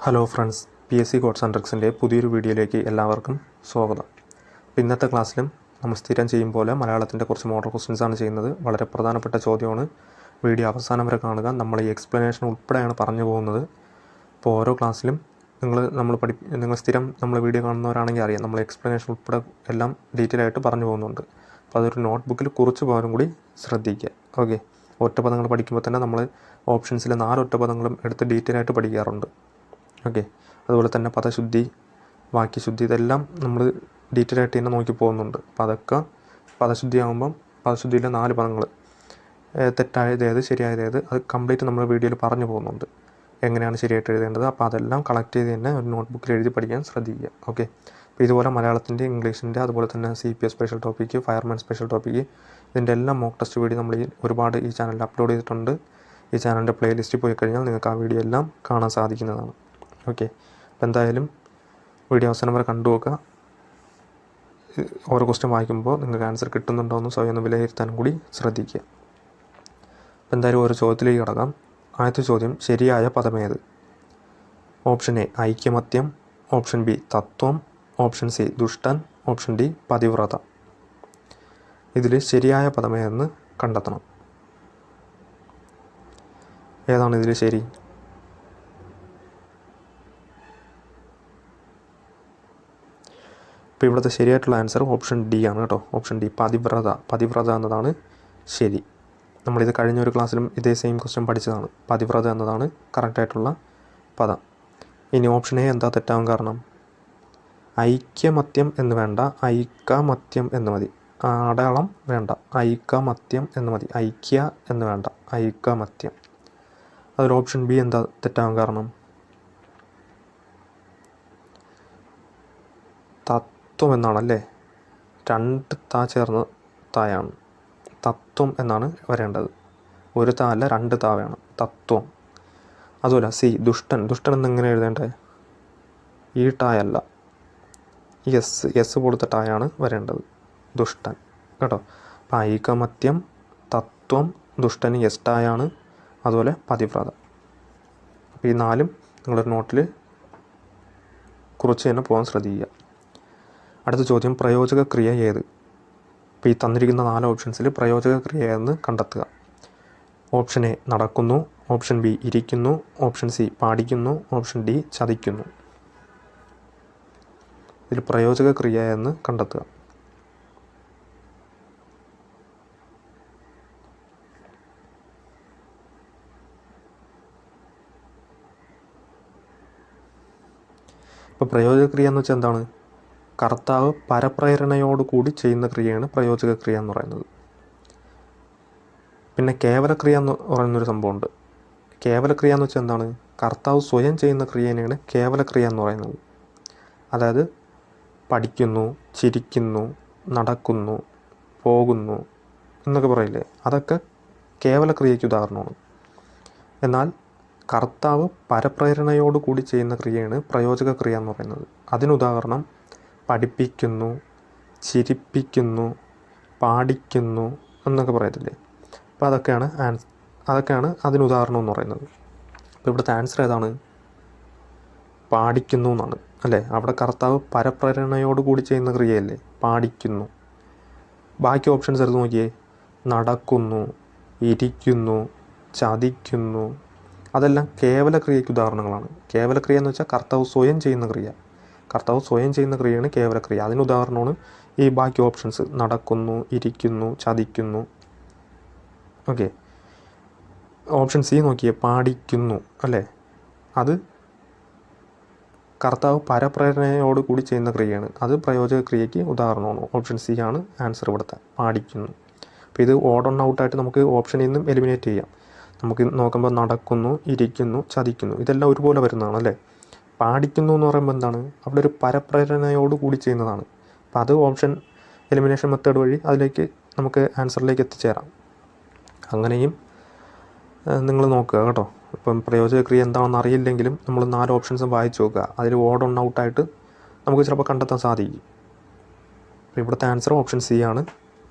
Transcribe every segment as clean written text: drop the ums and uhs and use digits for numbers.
Hello friends, PSC codes and ട്രിക്സിൻ്റെ പുതിയൊരു വീഡിയോയിലേക്ക് എല്ലാവർക്കും സ്വാഗതം. ഇന്നത്തെ ക്ലാസ്സിലും നമ്മൾ സ്ഥിരം ചെയ്യും പോലെ മലയാളത്തിൻ്റെ കുറച്ച് മോഡൽ ക്വസ്റ്റ്യൻസാണ് ചെയ്യുന്നത്. വളരെ പ്രധാനപ്പെട്ട ചോദ്യമാണ്. വീഡിയോ അവസാനം വരെ കാണുക. നമ്മൾ ഈ എക്സ്പ്ലനേഷൻ ഉൾപ്പെടെയാണ് പറഞ്ഞു പോകുന്നത്. അപ്പോൾ ഓരോ ക്ലാസ്സിലും നിങ്ങൾ സ്ഥിരം നമ്മൾ വീഡിയോ കാണുന്നവരാണെങ്കിൽ അറിയാം, നമ്മൾ എക്സ്പ്ലനേഷൻ ഉൾപ്പെടെ എല്ലാം ഡീറ്റെയിൽ ആയിട്ട് പറഞ്ഞു പോകുന്നുണ്ട്. അപ്പോൾ അതൊരു നോട്ട് ബുക്കിൽ കുറിച്ച് പോകാനും കൂടി ശ്രദ്ധിക്കുക. ഓക്കെ, ഒറ്റപ്പദങ്ങൾ പഠിക്കുമ്പോൾ തന്നെ നമ്മൾ ഓപ്ഷൻസിലെ 4 ഒറ്റപ്പദങ്ങളും എടുത്ത് ഡീറ്റെയിൽ ആയിട്ട് പഠിക്കാറുണ്ട്. ഓക്കെ, അതുപോലെ തന്നെ പദശുദ്ധി, വാക്യശുദ്ധി, ഇതെല്ലാം നമ്മൾ ഡീറ്റെയിൽ ആയിട്ട് തന്നെ നോക്കി പോകുന്നുണ്ട്. അപ്പോൾ അതൊക്കെ പദശുദ്ധി ആകുമ്പം പദശുദ്ധിയിലെ 4 പദങ്ങൾ തെറ്റായത് ഏത് ശരിയായത് ഏത് അത് കംപ്ലീറ്റ് നമ്മൾ വീഡിയോയിൽ പറഞ്ഞു പോകുന്നുണ്ട്. എങ്ങനെയാണ് ശരിയായിട്ട് എഴുതേണ്ടത്. അപ്പോൾ അതെല്ലാം കളക്ട് ചെയ്ത് തന്നെ ഒരു നോട്ട് ബുക്കിൽ എഴുതി പഠിക്കാൻ ശ്രദ്ധിക്കുക. ഓക്കെ, അപ്പോൾ ഇതുപോലെ മലയാളത്തിൻ്റെ, ഇംഗ്ലീഷിൻ്റെ, അതുപോലെ തന്നെ CPS special topic, fireman special topic, ഇതിൻ്റെ എല്ലാം മോക്ക് ടെസ്റ്റ് വീഡിയോ നമ്മൾ ഒരുപാട് ഈ ചാനലിൽ അപ്ലോഡ് ചെയ്തിട്ടുണ്ട്. ഈ ചാനലിൻ്റെ പ്ലേലിസ്റ്റിൽ പോയി കഴിഞ്ഞാൽ നിങ്ങൾക്ക് ആ വീഡിയോ എല്ലാം കാണാൻ സാധിക്കുന്നതാണ്. ഓക്കെ, അപ്പോൾ എന്തായാലും വീഡിയോ അവസാനം വരെ കണ്ടു നോക്കുക. ഓരോ ക്വസ്റ്റ്യൻ വായിക്കുമ്പോൾ നിങ്ങൾക്ക് ആൻസർ കിട്ടുന്നുണ്ടോ എന്ന് സ്വയം ഒന്ന് വിലയിരുത്താനും കൂടി ശ്രദ്ധിക്കുക. അപ്പോൾ എന്തായാലും ഓരോ ചോദ്യത്തിലേക്ക് കടക്കാം. ആദ്യത്തെ ചോദ്യം, ശരിയായ പദമേത്? ഓപ്ഷൻ എ ഐക്യമത്യം, ഓപ്ഷൻ ബി തത്വം, ഓപ്ഷൻ സി ദുഷ്ടൻ, ഓപ്ഷൻ ഡി പതിവ്രത. ഇതിൽ ശരിയായ പദമേതെന്ന് കണ്ടെത്തണം. ഏതാണ് ഇതിൽ ശരി? ഇപ്പോൾ ഇവിടുത്തെ ശരിയായിട്ടുള്ള ആൻസർ ഓപ്ഷൻ ഡി ആണ് കേട്ടോ. Option D, Pativrata. പതിവ്രത എന്നതാണ് ശരി. നമ്മളിത് കഴിഞ്ഞൊരു ക്ലാസ്സിലും ഇതേ സെയിം ക്വസ്റ്റ്യൻ പഠിച്ചതാണ്. പതിവ്രത എന്നതാണ് കറക്റ്റായിട്ടുള്ള പദം. ഇനി ഓപ്ഷൻ എ എന്താ തെറ്റാവാൻ കാരണം? ഐക്യമത്യം എന്ന് വേണ്ട, ഐകമത്യം എന്ന് മതി. അടയാളം വേണ്ട, ഐകമത്യം എന്ന് മതി. ഐക്യ എന്ന് വേണ്ട, ഐകമത്യം. അതിൽ ഓപ്ഷൻ ബി എന്താ തെറ്റാവാൻ കാരണം? തത്വം എന്നാണല്ലേ. 2 താ ചേർന്ന തായാണ്. തത്വം എന്നാണ് വരേണ്ടത്. ഒരു താ അല്ല, 2 താ വേണം. തത്വം. അതുപോലെ സി ദുഷ്ടൻ. ദുഷ്ടൻ എന്നെങ്ങനെ എഴുതേണ്ടത്? ഈ ടായല്ല, എസ് കൊടുത്ത ടായാണ് വരേണ്ടത്. ദുഷ്ടൻ കേട്ടോ. അപ്പം ഐകമത്യം, തത്വം, ദുഷ്ടൻ എസ് ടായാണ്. അതുപോലെ പതിവ്രത. അപ്പോൾ ഈ 4 നിങ്ങളൊരു നോട്ടിൽ കുറിച്ച് തന്നെ പോകാൻ ശ്രദ്ധിക്കുക. അടുത്ത ചോദ്യം, പ്രയോജക ക്രിയ ഏത്? ഇപ്പോൾ ഈ തന്നിരിക്കുന്ന 4 ഓപ്ഷൻസിൽ പ്രയോജക ക്രിയ ഏതെന്ന് കണ്ടെത്തുക. ഓപ്ഷൻ എ നടക്കുന്നു, ഓപ്ഷൻ ബി ഇരിക്കുന്നു, ഓപ്ഷൻ സി പാടിക്കുന്നു, ഓപ്ഷൻ ഡി ചതിക്കുന്നു. ഇതിൽ പ്രയോജക ക്രിയ എന്ന് കണ്ടെത്തുക. ഇപ്പോൾ പ്രയോജക ക്രിയ എന്ന് വെച്ചാൽ എന്താണ്? കർത്താവ് പരപ്രേരണയോടുകൂടി ചെയ്യുന്ന ക്രിയയാണ് പ്രയോജക ക്രിയ എന്ന് പറയുന്നത്. പിന്നെ കേവലക്രിയ എന്ന് പറയുന്നൊരു സംഭവമുണ്ട്. കേവലക്രിയ എന്ന് വെച്ചാൽ എന്താണ്? കർത്താവ് സ്വയം ചെയ്യുന്ന ക്രിയനെയാണ് കേവലക്രിയ എന്ന് പറയുന്നത്. അതായത് പഠിക്കുന്നു, ചിരിക്കുന്നു, നടക്കുന്നു, പോകുന്നു എന്നൊക്കെ പറയില്ലേ, അതൊക്കെ കേവലക്രിയയ്ക്ക് ഉദാഹരണമാണ്. എന്നാൽ കർത്താവ് പരപ്രേരണയോടുകൂടി ചെയ്യുന്ന ക്രിയയാണ് പ്രയോജക ക്രിയ എന്ന് പറയുന്നത്. അതിനുദാഹരണം പഠിപ്പിക്കുന്നു, ചിരിപ്പിക്കുന്നു, പാടിക്കുന്നു എന്നൊക്കെ പറയത്തില്ലേ. അപ്പോൾ അതൊക്കെയാണ് അതിനുദാഹരണം എന്ന് പറയുന്നത്. അപ്പോൾ ഇവിടുത്തെ ആൻസർ ഏതാണ്? പാടിക്കുന്നു എന്നാണ് അല്ലേ. അവിടെ കർത്താവ് പരപ്രേരണയോടുകൂടി ചെയ്യുന്ന ക്രിയയല്ലേ, പാടിക്കുന്നു. ബാക്കി ഓപ്ഷൻസ് എടുത്ത് നോക്കിയേ. നടക്കുന്നു, ഇരിക്കുന്നു, ചതിക്കുന്നു, അതെല്ലാം കേവലക്രിയയ്ക്ക് ഉദാഹരണങ്ങളാണ്. കേവലക്രിയ എന്ന് വെച്ചാൽ കർത്താവ് സ്വയം ചെയ്യുന്ന ക്രിയ. കർത്താവ് സ്വയം ചെയ്യുന്ന ക്രിയയാണ് കേവലക്രിയ. അതിന് ഉദാഹരണമാണ് ഈ ബാക്കി ഓപ്ഷൻസ്. നടക്കുന്നു, ഇരിക്കുന്നു, ചതിക്കുന്നു. ഓക്കെ, ഓപ്ഷൻ സി നോക്കിയേ, പാടിക്കുന്നു അല്ലേ. അത് കർത്താവ് പരപ്രേരണയോട് കൂടി ചെയ്യുന്ന ക്രിയയാണ്. അത് പ്രയോജക ക്രിയയ്ക്ക് ഉദാഹരണമാണ്. ഓപ്ഷൻ സി ആണ് ആൻസർ ഇവിടുത്തെ, പാടിക്കുന്നു. അപ്പോൾ ഇത് ഓഡ് ഓൺ ഔട്ടായിട്ട് നമുക്ക് ഓപ്ഷനിൽ നിന്നും എലിമിനേറ്റ് ചെയ്യാം. നമുക്ക് നോക്കുമ്പോൾ നടക്കുന്നു, ഇരിക്കുന്നു, ചതിക്കുന്നു, ഇതെല്ലാം ഒരുപോലെ വരുന്നതാണ് അല്ലേ. പാടിക്കുന്നു എന്ന് പറയുമ്പോൾ എന്താണ്? അവിടെ ഒരു പരപ്രേരണയോട് കൂടി ചെയ്യുന്നതാണ്. അപ്പോൾ അത് ഓപ്ഷൻ എലിമിനേഷൻ മെത്തേഡ് വഴി അതിലേക്ക് നമുക്ക് ആൻസറിലേക്ക് എത്തിച്ചേരാം. അങ്ങനെയും നിങ്ങൾ നോക്കുക കേട്ടോ. ഇപ്പം പ്രയോജക ക്രിയ എന്താണെന്ന് അറിയില്ലെങ്കിലും നമ്മൾ 4 ഓപ്ഷൻസും വായിച്ച് നോക്കുക. അതിൽ ഓഡ് ഓൺ ഔട്ടായിട്ട് നമുക്ക് ചിലപ്പോൾ കണ്ടെത്താൻ സാധിക്കും. അപ്പോൾ ഇവിടുത്തെ ആൻസർ ഓപ്ഷൻ സി ആണ്,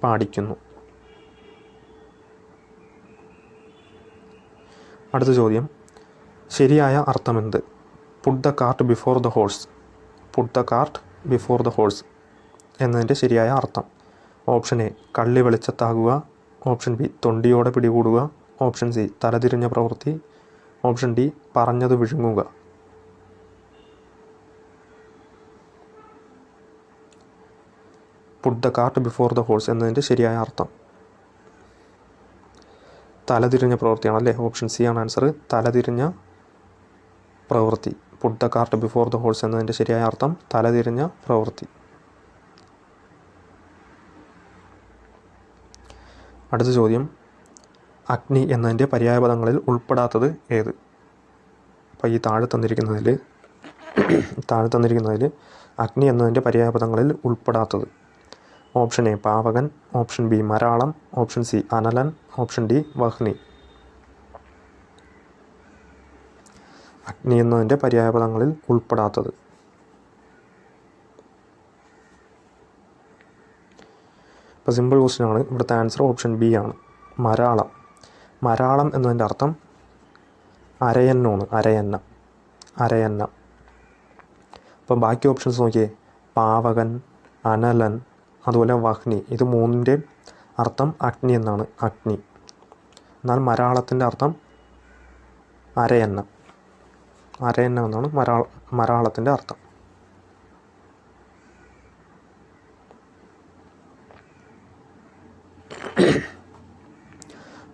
പാടിക്കുന്നു. അടുത്ത ചോദ്യം, ശരിയായ അർത്ഥമെന്ത്? Put the cart before the horse. Put the cart before the horse എന്നതിൻ്റെ ശരിയായ അർത്ഥം. ഓപ്ഷൻ എ കള്ളി വെളിച്ചത്താകുക. ഓപ്ഷൻ ബി തൊണ്ടിയോടെ പിടികൂടുക. ഓപ്ഷൻ സി തലതിരിഞ്ഞ പ്രവൃത്തി. ഓപ്ഷൻ ഡി പറഞ്ഞത് വിഴുങ്ങുക. Put the cart before the horse എന്നതിൻ്റെ ശരിയായ അർത്ഥം തലതിരിഞ്ഞ പ്രവൃത്തിയാണ് അല്ലേ. ഓപ്ഷൻ സി ആണ് ആൻസർ, തലതിരിഞ്ഞ പ്രവൃത്തി. Put the cart before the horse എന്നതിൻ്റെ ശരിയായ അർത്ഥം തലതിരിഞ്ഞ പ്രവൃത്തി. അടുത്ത ചോദ്യം, അഗ്നി എന്നതിൻ്റെ പര്യായപദങ്ങളിൽ ഉൾപ്പെടാത്തത് ഏത്? അപ്പോൾ ഈ താഴെ തന്നിരിക്കുന്നതിൽ അഗ്നി എന്നതിൻ്റെ പര്യായപദങ്ങളിൽ ഉൾപ്പെടാത്തത്. ഓപ്ഷൻ എ പാവകൻ. ഓപ്ഷൻ ബി മരാളം. ഓപ്ഷൻ സി അനലൻ. ഓപ്ഷൻ ഡി വഹ്നി. അഗ്നി എന്നതിൻ്റെ പര്യായപദങ്ങളിൽ ഉൾപ്പെടാത്തത്. ഇപ്പോൾ സിമ്പിൾ ക്വസ്റ്റ്യൻ ആണ്. ഇവിടുത്തെ ആൻസർ ഓപ്ഷൻ ബി ആണ്, മരാളം. മരാളം എന്നതിൻ്റെ അർത്ഥം അരയന്നമാണ്, അരയന്ന. അപ്പം ബാക്കി ഓപ്ഷൻസ് നോക്കിയേ, പാവകൻ, അനലൻ, അതുപോലെ വഹ്നി. ഇത് മൂന്നിൻ്റെ അർത്ഥം അഗ്നി എന്നാണ്, അഗ്നി. എന്നാൽ മരാളത്തിൻ്റെ അർത്ഥം അരയന്ന എന്നാണ് മരാളത്തിൻ്റെ അർത്ഥം.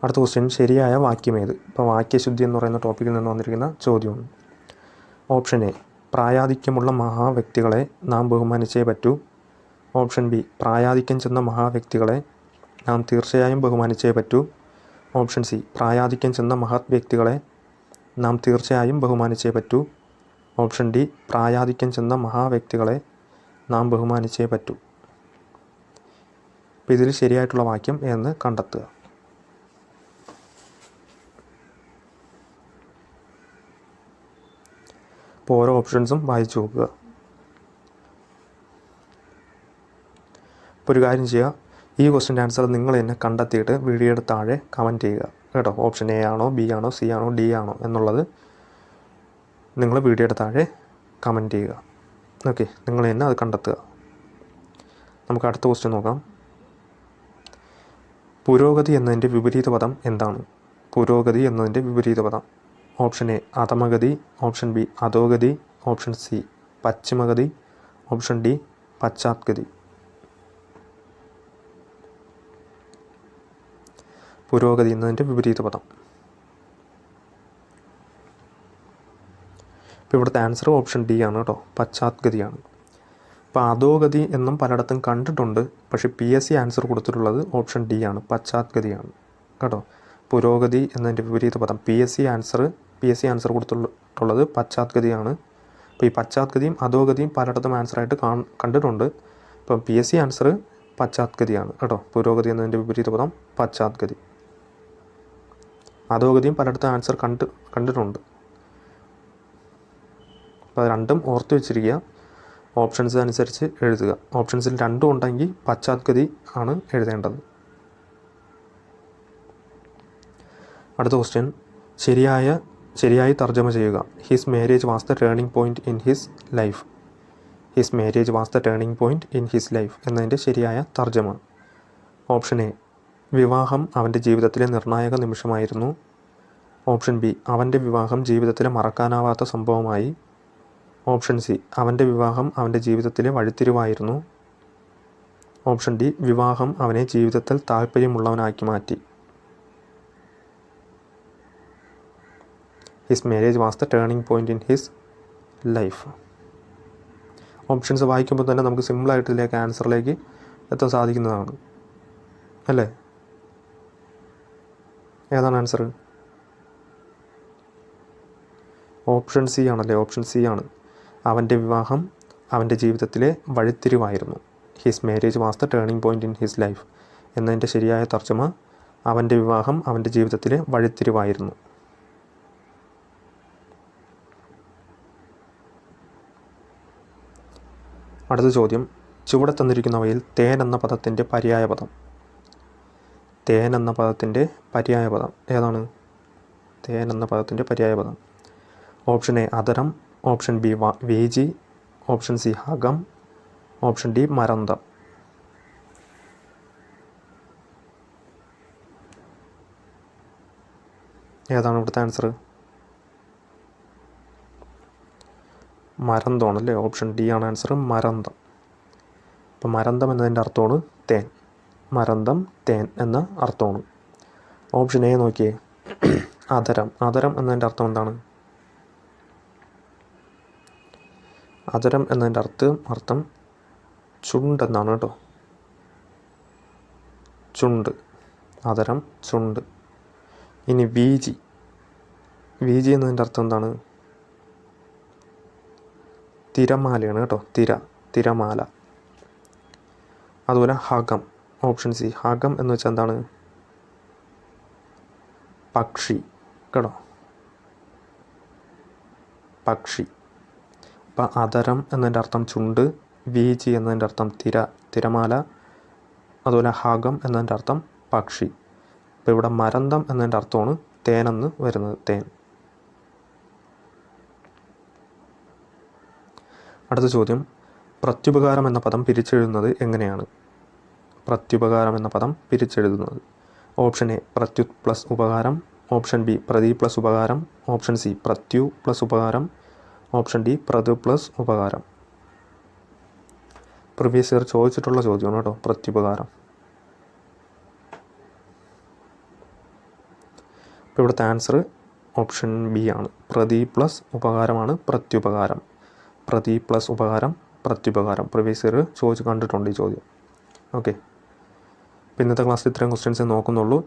അടുത്ത ക്വസ്റ്റ്യൻ, ശരിയായ വാക്യം ഏത്? ഇപ്പോൾ വാക്യശുദ്ധി എന്ന് പറയുന്ന ടോപ്പിക്കിൽ നിന്ന് വന്നിരിക്കുന്ന ചോദ്യമാണ്. ഓപ്ഷൻ എ പ്രായാധിക്യമുള്ള മഹാവ്യക്തികളെ നാം ബഹുമാനിച്ചേ പറ്റൂ. ഓപ്ഷൻ ബി പ്രായാധിക്യം ചെന്ന മഹാവ്യക്തികളെ നാം തീർച്ചയായും ബഹുമാനിച്ചേ പറ്റൂ. ഓപ്ഷൻ സി പ്രായാധിക്യം ചെന്ന മഹത് വ്യക്തികളെ നാം തീർച്ചയായും ബഹുമാനിച്ചേ പറ്റൂ. ഓപ്ഷൻ ഡി പ്രായാധിക്യം ചെന്ന മഹാവ്യക്തികളെ നാം ബഹുമാനിച്ചേ പറ്റൂ. അപ്പോൾ ഇതിൽ ശരിയായിട്ടുള്ള വാക്യം എന്ന് കണ്ടെത്തുക. അപ്പോൾ ഓരോ ഓപ്ഷൻസും വായിച്ചു നോക്കുക. ഇപ്പോൾ ഒരു കാര്യം ചെയ്യുക, ഈ ക്വസ്റ്റ്യൻ്റെ ആൻസർ നിങ്ങൾ തന്നെ കണ്ടെത്തിയിട്ട് വീഡിയോയുടെ താഴെ കമൻറ്റ് ചെയ്യുക കേട്ടോ. ഓപ്ഷൻ എ ആണോ, ബി ആണോ, സി ആണോ, ഡി ആണോ എന്നുള്ളത് നിങ്ങൾ വീഡിയോയുടെ താഴെ കമൻറ്റ് ചെയ്യുക. ഓക്കെ, നിങ്ങൾ തന്നെ അത് കണ്ടെത്തുക. നമുക്ക് അടുത്ത ക്വസ്റ്റ്യൻ നോക്കാം. പുരോഗതി എന്നതിൻ്റെ വിപരീത പദം എന്താണ്? പുരോഗതി എന്നതിൻ്റെ വിപരീത പദം. ഓപ്ഷൻ എ അധമഗതി. ഓപ്ഷൻ ബി അധോഗതി. ഓപ്ഷൻ സി പശ്ചിമഗതി. ഓപ്ഷൻ ഡി പശ്ചാത്ഗതി. പുരോഗതി എന്നതിൻ്റെ വിപരീത പദം. ഇപ്പോൾ ഇവിടുത്തെ ആൻസർ ഓപ്ഷൻ ഡി ആണ് കേട്ടോ, പശ്ചാത്ഗതിയാണ്. അപ്പോൾ അധോഗതി എന്നും പലയിടത്തും കണ്ടിട്ടുണ്ട്, പക്ഷേ PSC ആൻസർ കൊടുത്തിട്ടുള്ളത് ഓപ്ഷൻ ഡി ആണ്, പശ്ചാത്ഗതിയാണ് കേട്ടോ. പുരോഗതി എന്നതിൻ്റെ വിപരീത പദം PSC ആൻസർ കൊടുത്തിട്ടുള്ളത് പശ്ചാത്ഗതിയാണ്. അപ്പോൾ ഈ പശ്ചാത്ഗതിയും അധോഗതിയും പലയിടത്തും ആൻസറായിട്ട് കണ്ടിട്ടുണ്ട്. ഇപ്പം PSC ആൻസർ പശ്ചാത്ഗതിയാണ് കേട്ടോ. പുരോഗതി എന്നതിൻ്റെ വിപരീത പദം പശ്ചാത്ഗതി. അധോഗതിയും പലയിടത്തും ആൻസർ കണ്ടിട്ടുണ്ട്. അപ്പോൾ അത് രണ്ടും ഓർത്ത് വെച്ചിരിക്കുക, ഓപ്ഷൻസ് അനുസരിച്ച് എഴുതുക. ഓപ്ഷൻസിൽ രണ്ടും ഉണ്ടെങ്കിൽ പശ്ചാത്ഗതി ആണ് എഴുതേണ്ടത്. അടുത്ത ക്വസ്റ്റ്യൻ, ശരിയായി തർജ്ജമ ചെയ്യുക. His marriage was the turning point in his life. His marriage was the turning point in his life എന്നതിൻ്റെ ശരിയായ തർജ്ജമ. ഓപ്ഷൻ എ വിവാഹം അവൻ്റെ ജീവിതത്തിലെ നിർണായക നിമിഷമായിരുന്നു. ഓപ്ഷൻ ബി അവൻ്റെ വിവാഹം ജീവിതത്തിലെ മറക്കാനാവാത്ത സംഭവമായി. ഓപ്ഷൻ സി അവൻ്റെ വിവാഹം അവൻ്റെ ജീവിതത്തിലെ വഴിത്തിരിവായിരുന്നു. ഓപ്ഷൻ ഡി വിവാഹം അവനെ ജീവിതത്തിൽ താല്പര്യമുള്ളവനാക്കി മാറ്റി. His marriage was the turning point in his life. Options വായിക്കുമ്പോൾ തന്നെ നമുക്ക് സിമ്പിളായിട്ട് ഇതിലേക്ക് ആൻസറിലേക്ക് എത്താൻ സാധിക്കുന്നതാണ് അല്ലേ. ഏതാണ് ആൻസർ? ഓപ്ഷൻ സി ആണല്ലേ, ഓപ്ഷൻ സി ആണ്. അവൻ്റെ വിവാഹം അവൻ്റെ ജീവിതത്തിലെ വഴിത്തിരിവായിരുന്നു. His marriage was the turning point in his life എന്നതിൻ്റെ ശരിയായ തർജ്ജമ അവൻ്റെ വിവാഹം അവൻ്റെ ജീവിതത്തിലെ വഴിത്തിരിവായിരുന്നു. അടുത്ത ചോദ്യം, ചുവടെ തന്നിരിക്കുന്നവയിൽ തേൻ എന്ന പദത്തിൻ്റെ പര്യായപദം. തേൻ എന്ന പദത്തിൻ്റെ പര്യായപദം ഏതാണ്? തേൻ എന്ന പദത്തിൻ്റെ പര്യായപദം. ഓപ്ഷൻ എ അധരം. ഓപ്ഷൻ ബി വേജി, ഓപ്ഷൻ സി ഹകം, ഓപ്ഷൻ ഡി മരന്തം. ഏതാണ് ഇവിടുത്തെ ആൻസർ? മരന്തമാണ് അല്ലേ? ഓപ്ഷൻ ഡി ആണ് ആൻസർ, മരന്തം. അപ്പോൾ മരന്തം എന്നതിൻ്റെ അർത്ഥമാണ് തേൻ. മരന്തം തേൻ എന്ന അർത്ഥമാണ്. ഓപ്ഷൻ എ നോക്കിയേ, അതരം. അതരം എന്നതിൻ്റെ അർത്ഥം എന്താണ്? അതരം എന്നതിൻ്റെ അർത്ഥം ചുണ്ട് എന്നാണ് കേട്ടോ. ചുണ്ട്, അതരം ചുണ്ട്. ഇനി വീജി. വീജി എന്നതിൻ്റെ അർത്ഥം എന്താണ്? തിരമാലയാണ് കേട്ടോ. തിരമാല. അതുപോലെ ഹകം, ഓപ്ഷൻ സി ഹകം എന്ന് വെച്ചാൽ എന്താണ്? പക്ഷി കേട്ടോ, പക്ഷി. അപ്പം അതരം എന്നതിൻ്റെ അർത്ഥം ചുണ്ട്, വീജി എന്നതിൻ്റെ അർത്ഥം തിരമാല, അതുപോലെ ഹകം എന്നതിൻ്റെ അർത്ഥം പക്ഷി. അപ്പോൾ ഇവിടെ മരന്തം എന്നതിൻ്റെ അർത്ഥമാണ് തേനെന്ന് വരുന്നത്, തേൻ. അടുത്ത ചോദ്യം, പ്രത്യുപകാരം എന്ന പദം പിരിച്ചെഴുതുന്നത് എങ്ങനെയാണ്? പ്രത്യുപകാരം എന്ന പദം പിരിച്ചെഴുതുന്നത്. ഓപ്ഷൻ എ പ്രത്യുത് പ്ലസ് ഉപകാരം, ഓപ്ഷൻ ബി പ്രതി പ്ലസ് ഉപകാരം, ഓപ്ഷൻ സി പ്രത്യു പ്ലസ് ഉപകാരം, ഓപ്ഷൻ ഡി പ്രതു പ്ലസ് ഉപകാരം. പ്രീവിയസ് ഇയർ ചോദിച്ചിട്ടുള്ള ചോദ്യമാണ് കേട്ടോ, പ്രത്യുപകാരം. ഇപ്പോൾ ഇവിടുത്തെ ആൻസർ ഓപ്ഷൻ ബി ആണ്, പ്രതി പ്ലസ് ഉപകാരമാണ് പ്രത്യുപകാരം. പ്രതി പ്ലസ് ഉപകാരം പ്രത്യുപകാരം. പ്രീവിയസ് ഇയർ ചോദിച്ച് കണ്ടിട്ടുണ്ട് ഈ ചോദ്യം. ഓക്കെ, അപ്പോൾ ഇന്നത്തെ ക്ലാസ്സിൽ ഇത്രയും ക്വസ്റ്റ്യൻസ് നോക്കുന്നുള്ളൂ.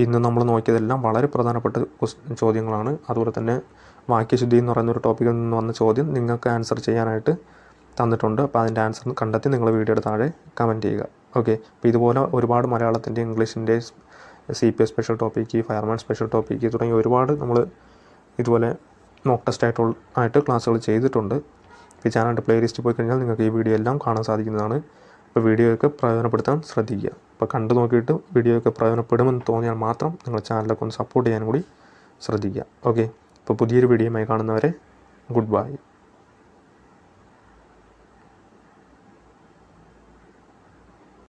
ഇന്ന് നമ്മൾ നോക്കിയതെല്ലാം വളരെ പ്രധാനപ്പെട്ട ചോദ്യങ്ങളാണ്. അതുപോലെ തന്നെ വാക്യശുദ്ധി എന്ന് പറയുന്നൊരു ടോപ്പിക്കിൽ നിന്ന് വന്ന ചോദ്യം നിങ്ങൾക്ക് ആൻസർ ചെയ്യാനായിട്ട് തന്നിട്ടുണ്ട്. അപ്പോൾ അതിൻ്റെ ആൻസർ കണ്ടെത്തി നിങ്ങൾ വീഡിയോയുടെ താഴെ കമൻറ്റ് ചെയ്യുക. ഓക്കെ, അപ്പോൾ ഇതുപോലെ ഒരുപാട് മലയാളത്തിൻ്റെ, ഇംഗ്ലീഷിൻ്റെ, CPS special topic, fireman special topic തുടങ്ങി ഒരുപാട് നമ്മൾ ഇതുപോലെ മോക്ക് ടെസ്റ്റ് ആയിട്ട് ക്ലാസ്സുകൾ ചെയ്തിട്ടുണ്ട്. ഈ ചാനലിൻ്റെ പ്ലേലിസ്റ്റ് പോയി കഴിഞ്ഞാൽ നിങ്ങൾക്ക് ഈ വീഡിയോ എല്ലാം കാണാൻ സാധിക്കുന്നതാണ്. അപ്പോൾ വീഡിയോയൊക്കെ പ്രയോജനപ്പെടുത്താൻ ശ്രദ്ധിക്കുക. അപ്പോൾ കണ്ടു നോക്കിയിട്ട് വീഡിയോയൊക്കെ പ്രയോജനപ്പെടുമെന്ന് തോന്നിയാൽ മാത്രം നിങ്ങൾ ചാനലൊക്കെ ഒന്ന് സപ്പോർട്ട് ചെയ്യാനും കൂടി ശ്രദ്ധിക്കുക. ഓക്കെ, അപ്പോൾ പുതിയൊരു വീഡിയോയുമായി കാണുന്നവരെ ഗുഡ് ബൈ.